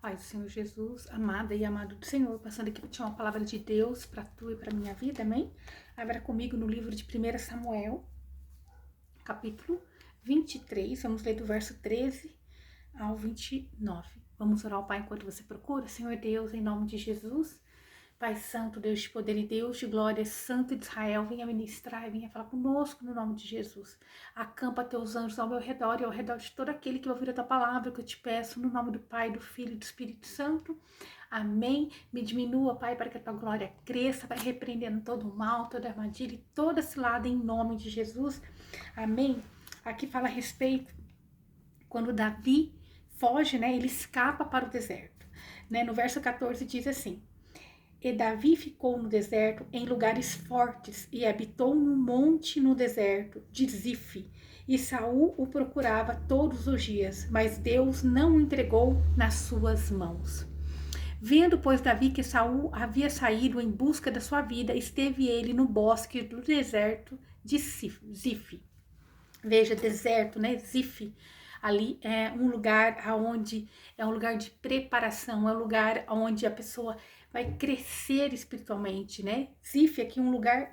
Paz do Senhor Jesus, amada e amado do Senhor, passando aqui para te uma palavra de Deus para tu e para minha vida, amém? Abra comigo no livro de 1 Samuel, capítulo 23, vamos ler do verso 13 ao 29. Vamos orar ao Pai enquanto você procura. Senhor Deus, em nome de Jesus, Pai Santo, Deus de poder e Deus de glória, Santo de Israel, venha ministrar e venha falar conosco no nome de Jesus. Acampa teus anjos ao meu redor e ao redor de todo aquele que vai ouvir a tua palavra, que eu te peço, no nome do Pai, do Filho e do Espírito Santo. Amém. Me diminua, Pai, para que a tua glória cresça, vai repreendendo todo o mal, toda armadilha e toda cilada em nome de Jesus. Amém. Aqui fala a respeito quando Davi foge, né? Ele escapa para o deserto, né? No verso 14 diz assim: E Davi ficou no deserto em lugares fortes e habitou num monte no deserto de Zif. E Saul o procurava todos os dias, mas Deus não o entregou nas suas mãos. Vendo, pois, Davi que Saul havia saído em busca da sua vida, esteve ele no bosque do deserto de Zif. Veja, deserto, né? Zif. Ali é um lugar onde é um lugar de preparação, é um lugar onde a pessoa vai crescer espiritualmente, né? Zif aqui um lugar,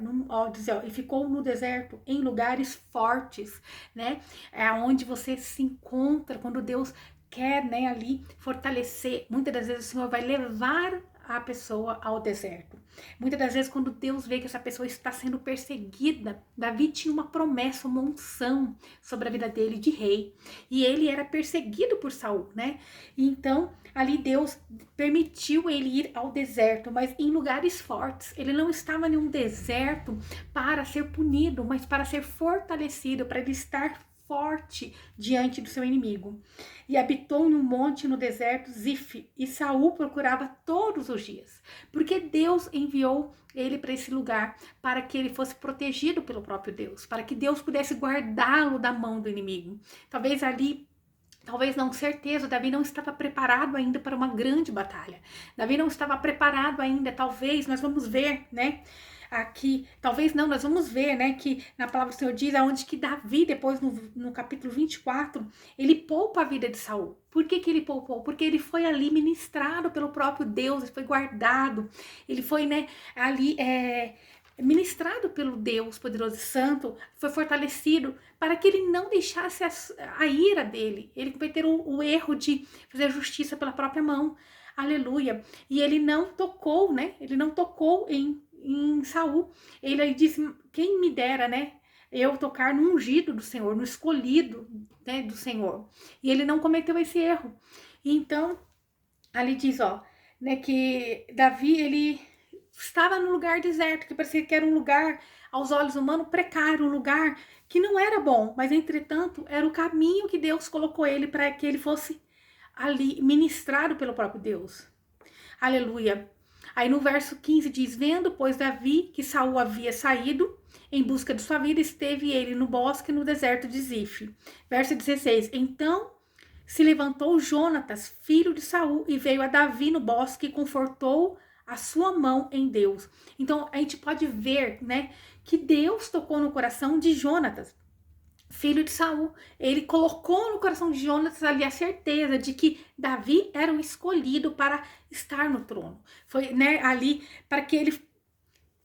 e ficou no deserto em lugares fortes, né? É onde você se encontra quando Deus quer, né, ali fortalecer. Muitas das vezes o Senhor vai levar a pessoa ao deserto. Muitas das vezes quando Deus vê que essa pessoa está sendo perseguida, Davi tinha uma promessa, uma unção sobre a vida dele de rei, e ele era perseguido por Saul, né? E então ali Deus permitiu ele ir ao deserto, mas em lugares fortes. Ele não estava em um deserto para ser punido, mas para ser fortalecido, para ele estar forte diante do seu inimigo. E habitou num monte no deserto Zif, e Saul procurava todos os dias, porque Deus enviou ele para esse lugar para que ele fosse protegido pelo próprio Deus, para que Deus pudesse guardá-lo da mão do inimigo. Talvez ali, talvez não, certeza, Davi não estava preparado ainda para uma grande batalha. Davi não estava preparado ainda, talvez, nós vamos ver, né? Aqui, talvez não, nós vamos ver, né, que na palavra do Senhor diz aonde que Davi, depois no capítulo 24, ele poupa a vida de Saul. Por que ele poupou? Porque ele foi ali ministrado pelo próprio Deus, ele foi guardado, ele foi, né, ali, ministrado pelo Deus poderoso e santo, foi fortalecido para que ele não deixasse a ira dele, ele cometeu o erro de fazer justiça pela própria mão, aleluia, e ele não tocou, né, ele não tocou em Saul. Ele disse, quem me dera, né, eu tocar no ungido do Senhor, no escolhido, né, do Senhor, e ele não cometeu esse erro. E então, ali diz, ó, né, que Davi, ele estava num lugar deserto, que parecia que era um lugar, aos olhos humanos, precário, um lugar que não era bom, mas entretanto, era o caminho que Deus colocou ele para que ele fosse ali ministrado pelo próprio Deus. Aleluia. Aí no verso 15 diz, vendo, pois, Davi, que Saul havia saído em busca de sua vida, esteve ele no bosque no deserto de Zif. Verso 16, então se levantou Jonatas, filho de Saul, e veio a Davi no bosque e confortou a sua mão em Deus. Então a gente pode ver, né, que Deus tocou no coração de Jonatas, filho de Saul. Ele colocou no coração de Jonatas ali a certeza de que Davi era o escolhido para estar no trono. Foi, né, ali para que ele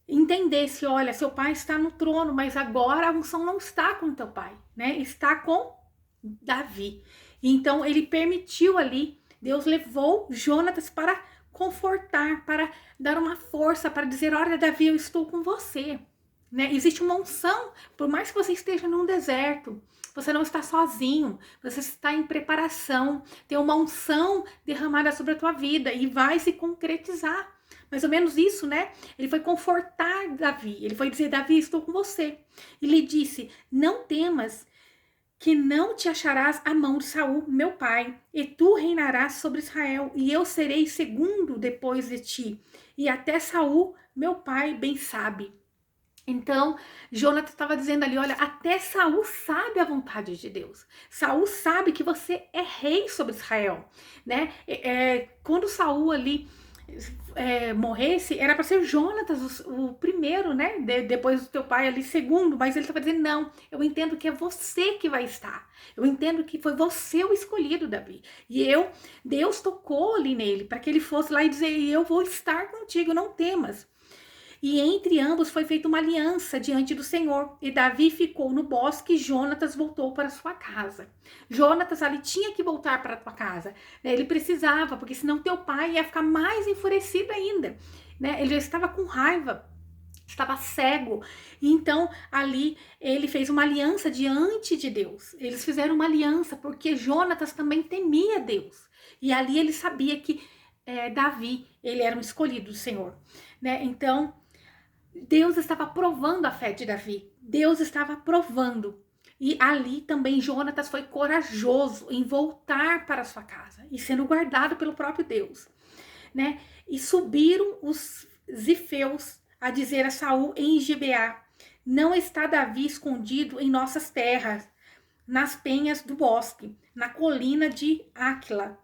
entendesse, olha, seu pai está no trono, mas agora a unção não está com teu pai, né? Está com Davi. Então ele permitiu ali, Deus levou Jonatas para confortar, para dar uma força, para dizer, olha, Davi, eu estou com você. Né? Existe uma unção, por mais que você esteja num deserto, você não está sozinho, você está em preparação, tem uma unção derramada sobre a tua vida e vai se concretizar. Mais ou menos isso, né? Ele foi confortar Davi, ele foi dizer, Davi, estou com você. E lhe disse, não temas, que não te acharás a mão de Saul, meu pai, e tu reinarás sobre Israel, e eu serei segundo depois de ti, e até Saul, meu pai, bem sabe. Então, Jonatas estava dizendo ali, olha, até Saul sabe a vontade de Deus. Saul sabe que você é rei sobre Israel, né? Quando Saul ali morresse, era para ser Jonatas o primeiro, né? Depois do teu pai ali, segundo. Mas ele estava dizendo, não, eu entendo que é você que vai estar. Eu entendo que foi você o escolhido, Davi. E Deus tocou ali nele, para que ele fosse lá e dizer, eu vou estar contigo, não temas. E entre ambos foi feita uma aliança diante do Senhor. E Davi ficou no bosque e Jonatas voltou para sua casa. Jonatas ali tinha que voltar para a tua casa. Né? Ele precisava, porque senão teu pai ia ficar mais enfurecido ainda. Né? Ele já estava com raiva, estava cego. E então ali ele fez uma aliança diante de Deus. Eles fizeram uma aliança porque Jonatas também temia Deus. E ali ele sabia que Davi, ele era um escolhido do Senhor. Né? Então Deus estava provando a fé de Davi. Deus estava provando. E ali também Jonatas foi corajoso em voltar para sua casa e sendo guardado pelo próprio Deus, né? E subiram os zifeus a dizer a Saul em Gibeá: não está Davi escondido em nossas terras, nas penhas do bosque, na colina de Áquila,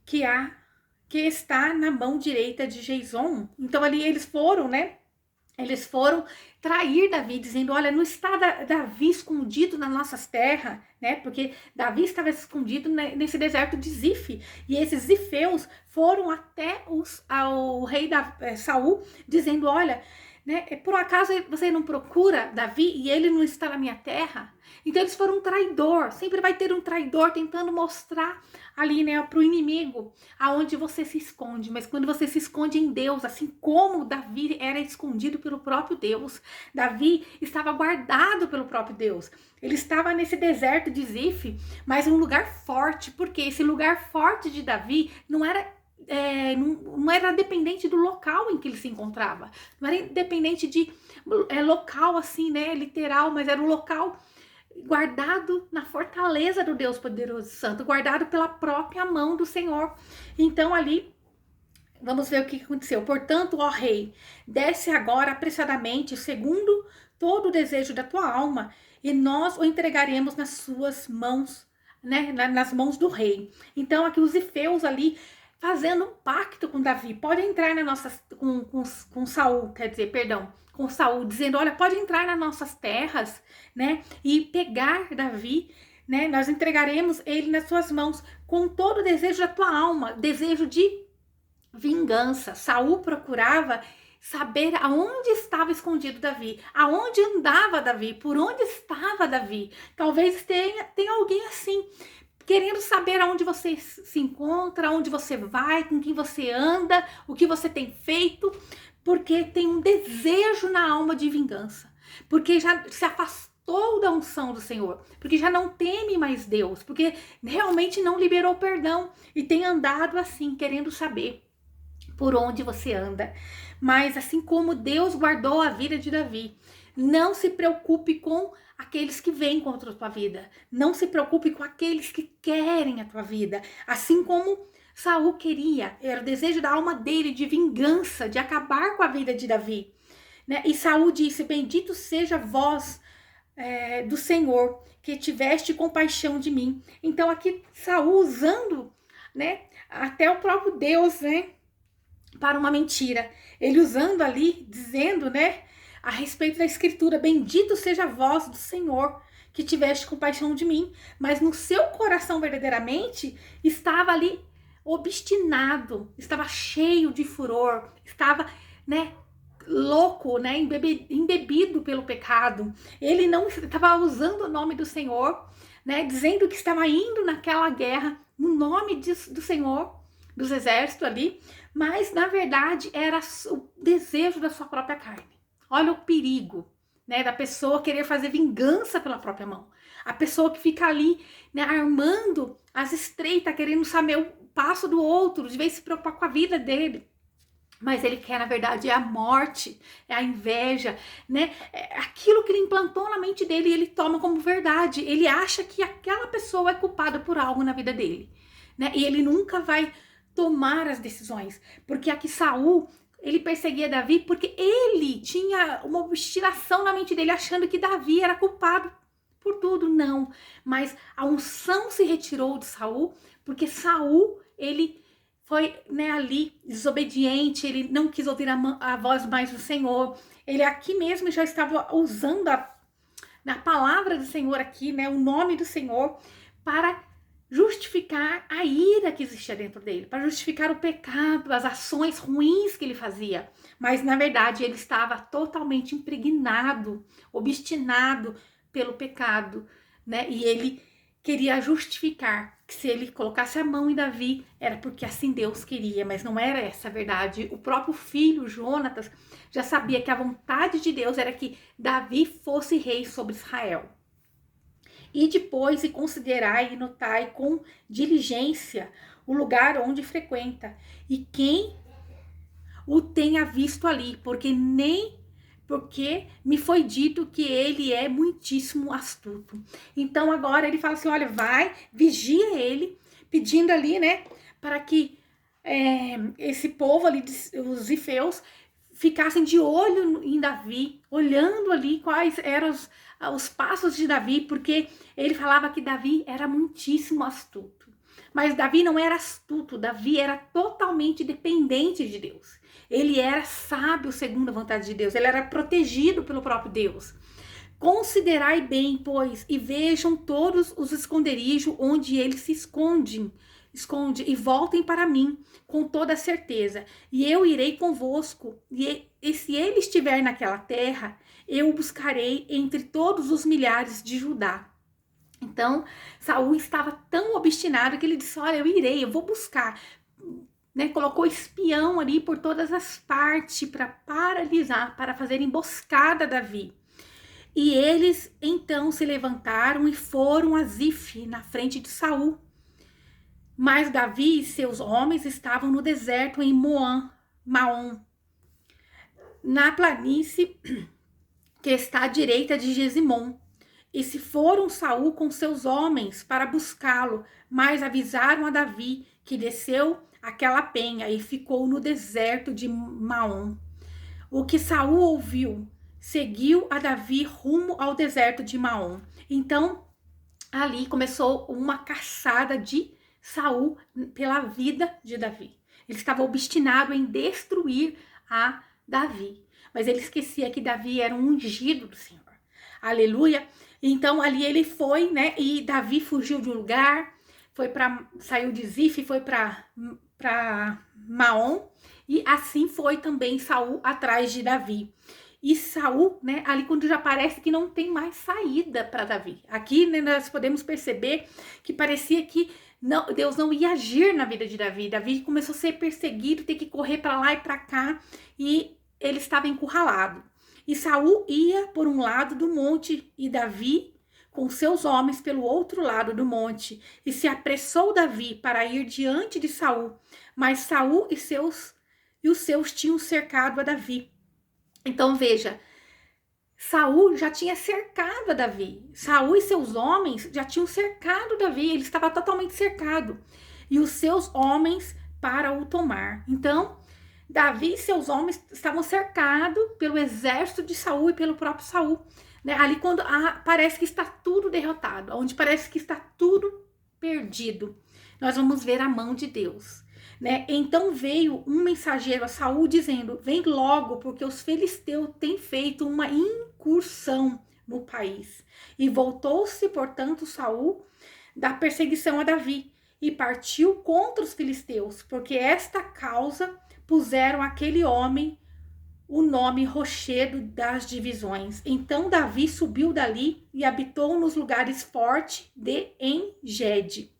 que está na mão direita de Geizom. Então ali eles foram, né? Eles foram trair Davi, dizendo, olha, não está Davi escondido nas nossas terras, né? Porque Davi estava escondido nesse deserto de Zif. E esses zifeus foram até ao rei Saul, dizendo, olha, né, por um acaso você não procura Davi e ele não está na minha terra? Então eles foram um traidor. Sempre vai ter um traidor tentando mostrar ali, né, para o inimigo aonde você se esconde. Mas quando você se esconde em Deus, assim como Davi era escondido pelo próprio Deus, Davi estava guardado pelo próprio Deus. Ele estava nesse deserto de Zif, mas um lugar forte, porque esse lugar forte de Davi não era dependente do local em que ele se encontrava, não era dependente de local assim, né, literal, mas era um local guardado na fortaleza do Deus poderoso e santo, guardado pela própria mão do Senhor. Então ali, vamos ver o que aconteceu. Portanto, ó rei, desce agora apressadamente, segundo todo o desejo da tua alma, e nós o entregaremos nas suas mãos, né, nas mãos do rei. Então aqui os ifeus ali fazendo um pacto com Davi, pode entrar na nossa, com Saul, quer dizer, perdão, com Saul, dizendo, olha, pode entrar nas nossas terras, né, e pegar Davi, né, nós entregaremos ele nas suas mãos, com todo o desejo da tua alma, desejo de vingança. Saul procurava saber aonde estava escondido Davi, aonde andava Davi, por onde estava Davi. Talvez tenha alguém assim, querendo saber aonde você se encontra, aonde você vai, com quem você anda, o que você tem feito, porque tem um desejo na alma de vingança, porque já se afastou da unção do Senhor, porque já não teme mais Deus, porque realmente não liberou perdão e tem andado assim, querendo saber por onde você anda. Mas assim como Deus guardou a vida de Davi, não se preocupe com aqueles que vêm contra a tua vida. Não se preocupe com aqueles que querem a tua vida. Assim como Saul queria, era o desejo da alma dele de vingança, de acabar com a vida de Davi. Né? E Saul disse, bendito seja vós do Senhor, que tiveste compaixão de mim. Então aqui Saul usando, né, até o próprio Deus, né, para uma mentira. Ele usando ali, dizendo, né, a respeito da escritura, bendito seja a voz do Senhor, que tiveste compaixão de mim. Mas no seu coração verdadeiramente estava ali obstinado, estava cheio de furor, estava, né, louco, né, embebido pelo pecado. Ele não estava usando o nome do Senhor, né, dizendo que estava indo naquela guerra no nome do Senhor, dos exércitos ali, mas na verdade era o desejo da sua própria carne. Olha o perigo, né, da pessoa querer fazer vingança pela própria mão. A pessoa que fica ali, né, armando as estreitas, querendo saber o passo do outro, de vez se preocupar com a vida dele. Mas ele quer, na verdade, é a morte, é a inveja, né? É aquilo que ele implantou na mente dele e ele toma como verdade. Ele acha que aquela pessoa é culpada por algo na vida dele, né? E ele nunca vai tomar as decisões. Porque aqui Saul, ele perseguia Davi porque ele tinha uma obstinação na mente dele, achando que Davi era culpado por tudo. Não, mas a unção se retirou de Saul, porque Saul, ele foi, né, ali desobediente, ele não quis ouvir a voz mais do Senhor. Ele aqui mesmo já estava usando na palavra do Senhor aqui, né, o nome do Senhor, para justificar a ira que existia dentro dele, para justificar o pecado, as ações ruins que ele fazia. Mas, na verdade, ele estava totalmente impregnado, obstinado pelo pecado, né? E ele queria justificar que se ele colocasse a mão em Davi, era porque assim Deus queria, mas não era essa a verdade. O próprio filho, Jonatas, já sabia que a vontade de Deus era que Davi fosse rei sobre Israel. E depois, e considerai e notai com diligência o lugar onde frequenta, e quem o tenha visto ali, porque me foi dito que ele é muitíssimo astuto. Então agora ele fala assim, olha, vai, vigia ele, pedindo ali, né, para que esse povo ali, os zifeus, ficassem de olho em Davi, olhando ali quais eram os passos de Davi, porque ele falava que Davi era muitíssimo astuto. Mas Davi não era astuto, Davi era totalmente dependente de Deus. Ele era sábio segundo a vontade de Deus, ele era protegido pelo próprio Deus. Considerai bem, pois, e vejam todos os esconderijos onde ele se esconde e voltem para mim com toda certeza, e eu irei convosco, e se ele estiver naquela terra, eu o buscarei entre todos os milhares de Judá. Então, Saul estava tão obstinado que ele disse, olha, eu vou buscar, né? Colocou espião ali por todas as partes para paralisar, para fazer emboscada a Davi. E eles então se levantaram e foram a Zif, na frente de Saul. Mas Davi e seus homens estavam no deserto em Maom, na planície que está à direita de Gesimon. E se foram Saul com seus homens para buscá-lo, mas avisaram a Davi que desceu aquela penha e ficou no deserto de Maom. O que Saul ouviu, seguiu a Davi rumo ao deserto de Maom. Então, ali começou uma caçada de Saul pela vida de Davi. Ele estava obstinado em destruir a Davi. Mas ele esquecia que Davi era um ungido do Senhor. Aleluia! Então ali ele foi, né? E Davi fugiu de um lugar, saiu de Zif, foi para Maom, e assim foi também Saul atrás de Davi. E Saul, né, ali quando já parece que não tem mais saída para Davi. Aqui, né, nós podemos perceber que parecia que Deus não ia agir na vida de Davi. Davi começou a ser perseguido, ter que correr para lá e para cá, e ele estava encurralado. E Saul ia por um lado do monte, e Davi com seus homens pelo outro lado do monte. E se apressou Davi para ir diante de Saul, mas Saul e os seus tinham cercado a Davi. Então veja, Saul já tinha cercado a Davi. Saul e seus homens já tinham cercado Davi, ele estava totalmente cercado. E os seus homens para o tomar. Então, Davi e seus homens estavam cercados pelo exército de Saul e pelo próprio Saul. Né? Ali quando parece que está tudo derrotado, onde parece que está tudo perdido, nós vamos ver a mão de Deus. Né? Então veio um mensageiro a Saul dizendo, vem logo, porque os filisteus têm feito uma incursão no país. E voltou-se, portanto, Saul da perseguição a Davi e partiu contra os filisteus, porque esta causa puseram aquele homem o nome Rochedo das Divisões. Então Davi subiu dali e habitou nos lugares fortes de En-Gedi.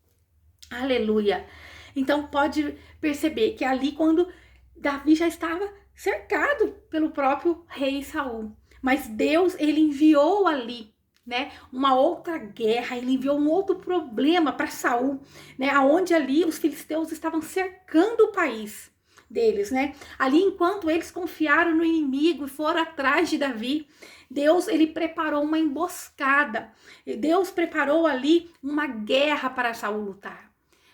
Aleluia! Então pode perceber que ali quando Davi já estava cercado pelo próprio rei Saul. Mas Deus, ele enviou ali, né, uma outra guerra, ele enviou um outro problema para Saul, né, aonde ali os filisteus estavam cercando o país deles, né? Ali enquanto eles confiaram no inimigo e foram atrás de Davi, Deus, ele preparou uma emboscada. Deus preparou ali uma guerra para Saul lutar,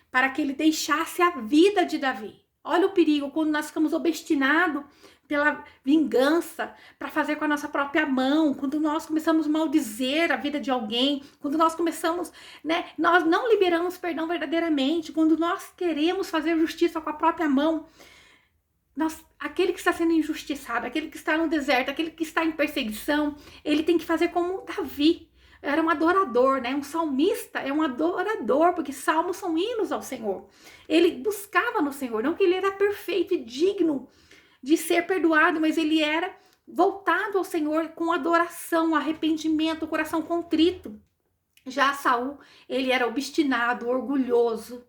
para que ele deixasse a vida de Davi. Olha o perigo quando nós ficamos obstinados pela vingança, para fazer com a nossa própria mão, quando nós começamos a maldizer a vida de alguém, quando nós começamos, né, nós não liberamos perdão verdadeiramente, quando nós queremos fazer justiça com a própria mão, aquele que está sendo injustiçado, aquele que está no deserto, aquele que está em perseguição, ele tem que fazer como Davi. Era um adorador, né? Um salmista é um adorador, porque salmos são hinos ao Senhor. Ele buscava no Senhor, não que ele era perfeito e digno de ser perdoado, mas ele era voltado ao Senhor com adoração, arrependimento, coração contrito. Já Saul, ele era obstinado, orgulhoso,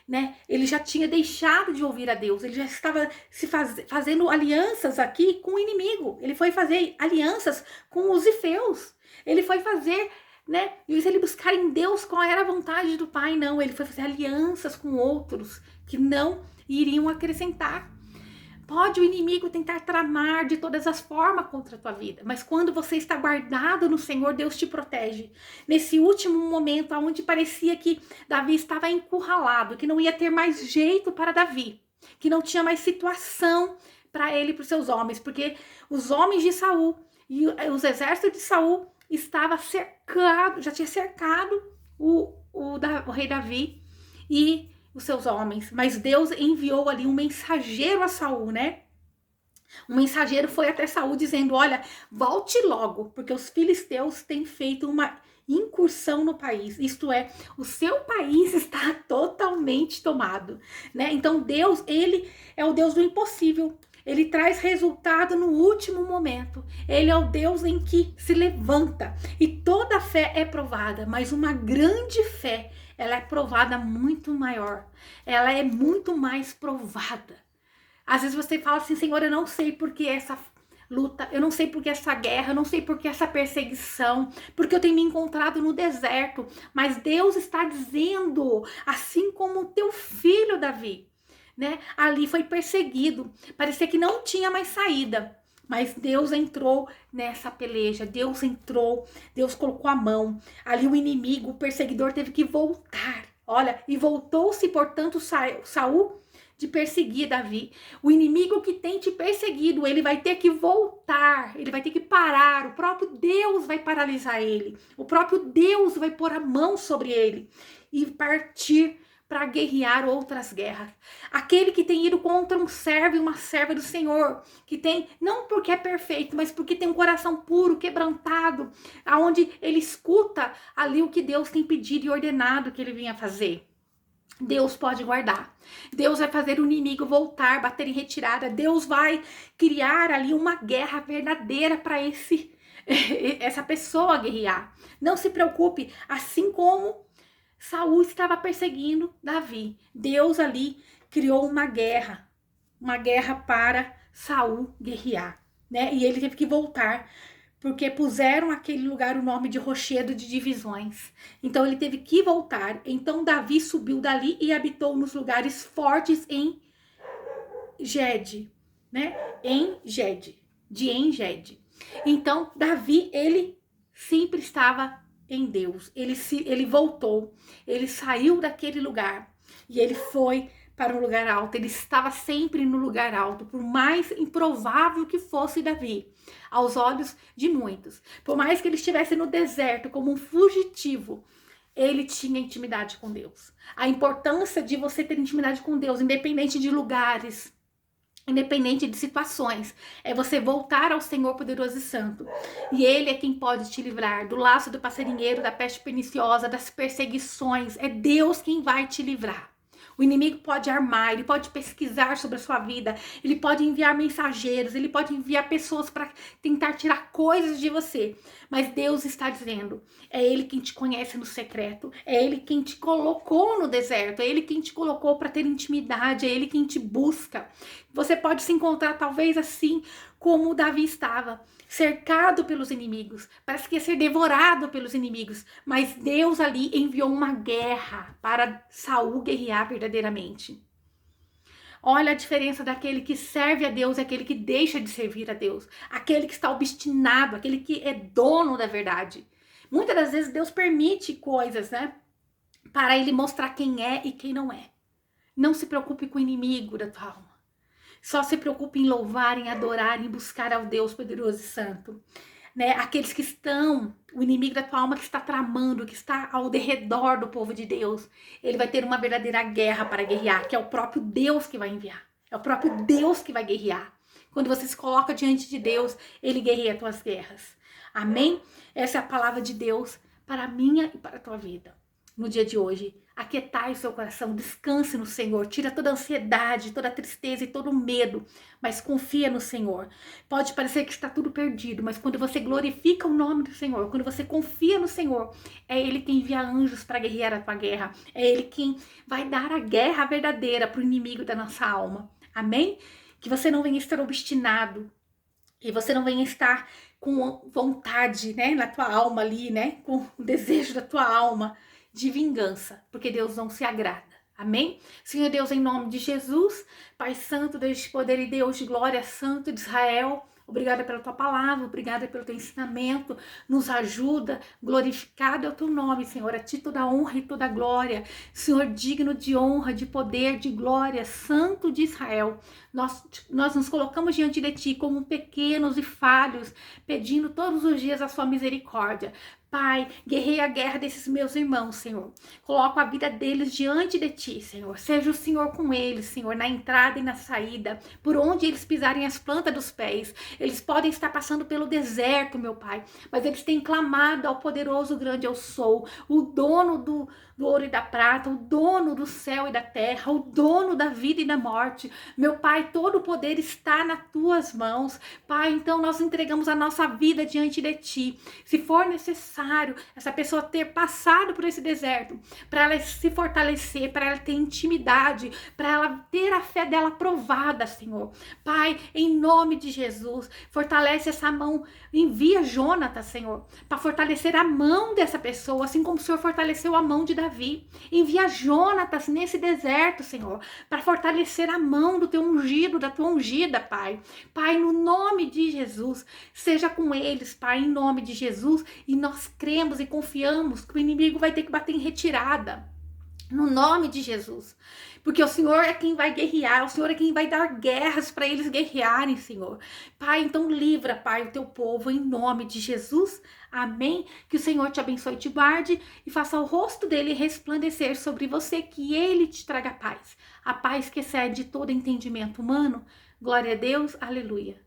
né? Ele já tinha deixado de ouvir a Deus, ele já estava fazendo alianças aqui com o inimigo. Ele foi fazer alianças com os ifeus. Ele foi fazer, né? E se ele buscar em Deus qual era a vontade do Pai, não. Ele foi fazer alianças com outros que não iriam acrescentar. Pode o inimigo tentar tramar de todas as formas contra a tua vida, mas quando você está guardado no Senhor, Deus te protege. Nesse último momento, onde parecia que Davi estava encurralado, que não ia ter mais jeito para Davi, que não tinha mais situação para ele e para os seus homens, porque os homens de Saul e os exércitos de Saul estavam cercados, já tinha cercado o rei Davi e os seus homens, mas Deus enviou ali um mensageiro a Saul, né? Um mensageiro foi até Saul dizendo: olha, volte logo, porque os filisteus têm feito uma incursão no país, isto é, o seu país está totalmente tomado, né? Então Deus, ele é o Deus do impossível. Ele traz resultado no último momento. Ele é o Deus em que se levanta. E toda fé é provada, mas uma grande fé, ela é provada muito maior. Ela é muito mais provada. Às vezes você fala assim: Senhor, eu não sei por que essa luta, eu não sei por que essa guerra, eu não sei por que essa perseguição, porque eu tenho me encontrado no deserto. Mas Deus está dizendo, assim como o teu filho Davi, né? Ali foi perseguido, parecia que não tinha mais saída, mas Deus entrou nessa peleja, Deus entrou, Deus colocou a mão, ali o inimigo, o perseguidor teve que voltar, olha, e voltou-se, portanto, Saul de perseguir Davi. O inimigo que tem te perseguido, ele vai ter que voltar, ele vai ter que parar, o próprio Deus vai paralisar ele, o próprio Deus vai pôr a mão sobre ele e partir para guerrear outras guerras. Aquele que tem ido contra um servo e uma serva do Senhor, que tem, não porque é perfeito, mas porque tem um coração puro, quebrantado, aonde ele escuta ali o que Deus tem pedido e ordenado que ele vinha fazer. Deus pode guardar. Deus vai fazer o inimigo voltar, bater em retirada. Deus vai criar ali uma guerra verdadeira para essa pessoa guerrear. Não se preocupe, assim como Saul estava perseguindo Davi, Deus ali criou uma guerra para Saul guerrear, né? E ele teve que voltar, porque puseram aquele lugar o nome de Rochedo de Divisões. Então ele teve que voltar. Então Davi subiu dali e habitou nos lugares fortes em Gede, né? Em Gede. Então Davi, ele sempre estava em Deus. Ele voltou, ele saiu daquele lugar e ele foi para um lugar alto. Ele estava sempre no lugar alto, por mais improvável que fosse Davi, aos olhos de muitos. Por mais que ele estivesse no deserto como um fugitivo, ele tinha intimidade com Deus. A importância de você ter intimidade com Deus, independente de lugares, independente de situações, é você voltar ao Senhor poderoso e santo. E Ele é quem pode te livrar do laço do passarinheiro, da peste perniciosa, das perseguições. É Deus quem vai te livrar. O inimigo pode armar, ele pode pesquisar sobre a sua vida, ele pode enviar mensageiros, ele pode enviar pessoas para tentar tirar coisas de você. Mas Deus está dizendo, é Ele quem te conhece no secreto, é Ele quem te colocou no deserto, é Ele quem te colocou para ter intimidade, é Ele quem te busca. Você pode se encontrar talvez assim como Davi estava, cercado pelos inimigos, parece que ia ser devorado pelos inimigos, mas Deus ali enviou uma guerra para Saul guerrear verdadeiramente. Olha a diferença daquele que serve a Deus e aquele que deixa de servir a Deus, aquele que está obstinado, aquele que é dono da verdade. Muitas das vezes Deus permite coisas, né, para ele mostrar quem é e quem não é. Não se preocupe com o inimigo da tua alma. Só se preocupe em louvar, em adorar, em buscar ao Deus poderoso e santo. Né? Aqueles que estão, o inimigo da tua alma que está tramando, que está ao derredor do povo de Deus, ele vai ter uma verdadeira guerra para guerrear, que é o próprio Deus que vai enviar. É o próprio Deus que vai guerrear. Quando você se coloca diante de Deus, ele guerreia as tuas guerras. Amém? Essa é a palavra de Deus para a minha e para a tua vida. No dia de hoje, aquietai o seu coração, descanse no Senhor, tira toda a ansiedade, toda a tristeza e todo o medo, mas confia no Senhor. Pode parecer que está tudo perdido, mas quando você glorifica o nome do Senhor, quando você confia no Senhor, é Ele quem envia anjos para guerrear a tua guerra, é Ele quem vai dar a guerra verdadeira para o inimigo da nossa alma. Amém? Que você não venha estar obstinado, e você não venha estar com vontade, né, na tua alma ali, né, com o desejo da tua alma de vingança, porque Deus não se agrada. Amém? Senhor Deus, em nome de Jesus, Pai Santo, Deus de poder e Deus de glória, Santo de Israel, obrigada pela tua palavra, obrigada pelo teu ensinamento, nos ajuda, glorificado é o teu nome, Senhor, a ti toda a honra e toda a glória, Senhor, digno de honra, de poder, de glória, Santo de Israel, nós nos colocamos diante de ti como pequenos e falhos, pedindo todos os dias a sua misericórdia. Pai, guerrei a guerra desses meus irmãos, Senhor. Coloco a vida deles diante de ti, Senhor. Seja o Senhor com eles, Senhor, na entrada e na saída, por onde eles pisarem as plantas dos pés. Eles podem estar passando pelo deserto, meu Pai, mas eles têm clamado ao poderoso grande eu sou, o dono do ouro e da prata, o dono do céu e da terra, o dono da vida e da morte. Meu Pai, todo o poder está nas tuas mãos. Pai, então nós entregamos a nossa vida diante de ti. Se for necessário essa pessoa ter passado por esse deserto, para ela se fortalecer, para ela ter intimidade, para ela ter a fé dela provada, Senhor. Pai, em nome de Jesus, fortalece essa mão, envia Jonatas, Senhor, para fortalecer a mão dessa pessoa, assim como o Senhor fortaleceu a mão de Davi. Envia Jonatas nesse deserto, Senhor, para fortalecer a mão do teu ungido, da tua ungida, Pai. Pai, no nome de Jesus, seja com eles, Pai, em nome de Jesus, e nós cremos e confiamos que o inimigo vai ter que bater em retirada. No nome de Jesus, porque o Senhor é quem vai guerrear, o Senhor é quem vai dar guerras para eles guerrearem, Senhor. Pai, então livra, Pai, o teu povo em nome de Jesus, amém? Que o Senhor te abençoe e te guarde e faça o rosto dele resplandecer sobre você, que ele te traga paz, a paz que excede todo entendimento humano. Glória a Deus, aleluia.